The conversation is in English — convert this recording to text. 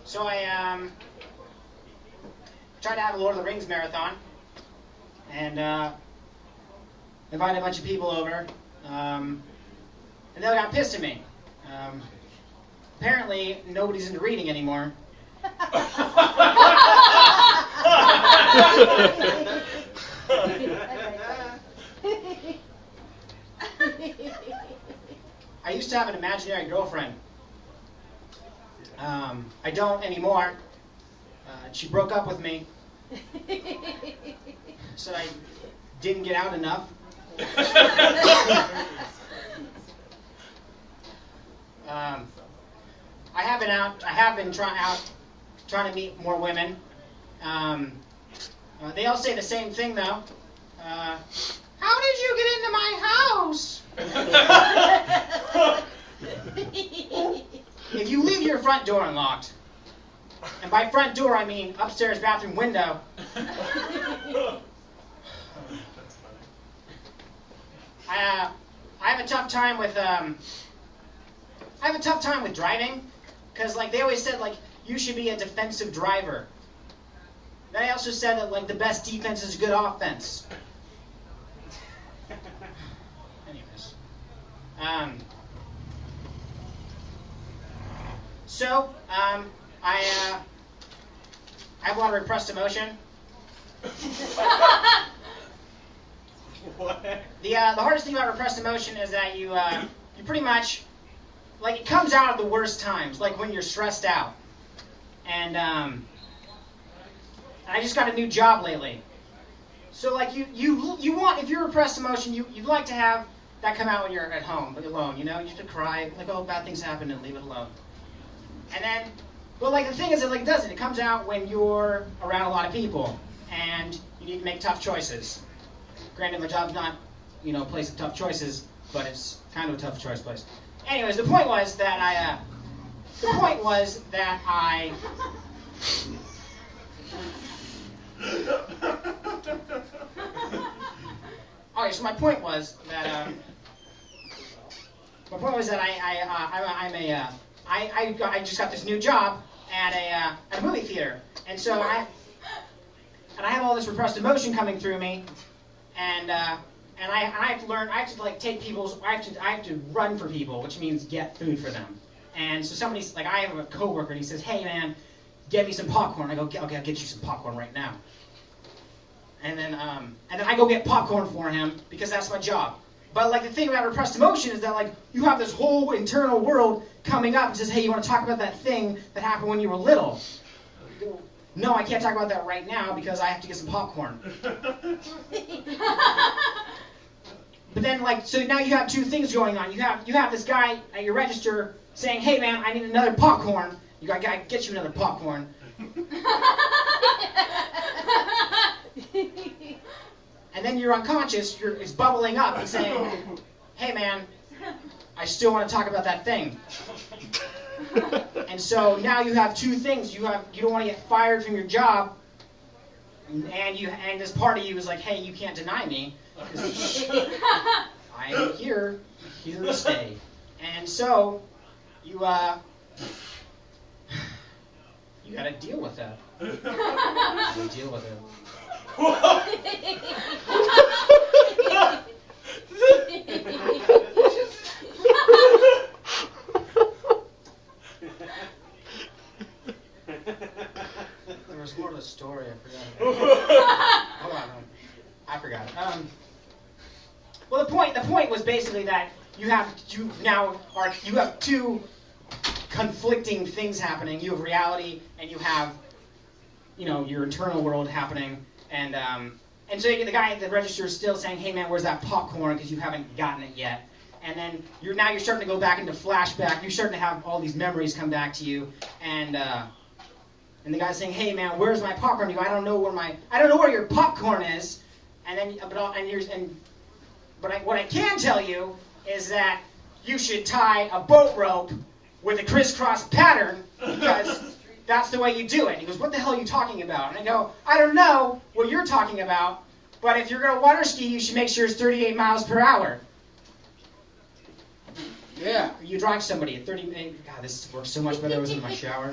So I tried to have a Lord of the Rings marathon, and invited a bunch of people over, and they all got pissed at me. Apparently, nobody's into reading anymore. I used to have an imaginary girlfriend. I don't anymore. She broke up with me. So I didn't get out enough. I have been trying to meet more women. They all say the same thing though. How did you get into my house? If you leave your front door unlocked, and by front door I mean upstairs bathroom window, I have a tough time with driving, because like they always said like you should be a defensive driver. They also said that like the best defense is good offense. Anyways, I have a lot of repressed emotion. What? The hardest thing about repressed emotion is that you pretty much, like, it comes out at the worst times, like when you're stressed out. And I just got a new job lately. So like you want, if you're repressed emotion, you'd like to have that come out when you're at home, like alone, you know? You have to cry, like, oh, bad things happen, and leave it alone. And then, but like the thing is, it doesn't. It comes out when you're around a lot of people, and you need to make tough choices. Granted, my job's not, a place of tough choices, but it's kind of a tough choice place. Anyways, the point was that I. Okay, so my point was that. I just got this new job at a movie theater, and so I have all this repressed emotion coming through me, and I have to learn. I have to like take people's. I have to run for people, which means get food for them. And so somebody's like, I have a coworker, and he says, "Hey man, get me some popcorn." I go, "Okay, I'll get you some popcorn right now." And then I go get popcorn for him because that's my job. But like the thing about repressed emotion is that like you have this whole internal world coming up and says, "Hey, you want to talk about that thing that happened when you were little?" You go, "No, I can't talk about that right now because I have to get some popcorn." But then like, so now you have two things going on. You have this guy at your register saying, "Hey man, I need another popcorn." You got to get you another popcorn. And then you're unconscious, it's bubbling up and saying, "Hey man, I still want to talk about that thing." And so now you have two things. You don't want to get fired from your job, and this part of you is like, "Hey, you can't deny me, because I'm here to stay." And so you gotta deal with that. You deal with it. There was more to the story. I forgot. Hold on, I forgot. Well, the point was basically that you have two conflicting things happening. You have reality, and you have your internal world happening. And so the guy at the register is still saying, "Hey man, where's that popcorn?" because you haven't gotten it yet. And then you're starting to go back into flashback. You're starting to have all these memories come back to you. And the guy's saying, "Hey man, where's my popcorn?" You go, I don't know where your popcorn is. And then what I can tell you is that you should tie a boat rope with a crisscross pattern, because that's the way you do it. And he goes, "What the hell are you talking about?" And I go, "I don't know what you're talking about, but if you're going to water ski, you should make sure it's 38 miles per hour. Yeah. You drive somebody at 30 minutes. God, this works so much better. I was in my shower.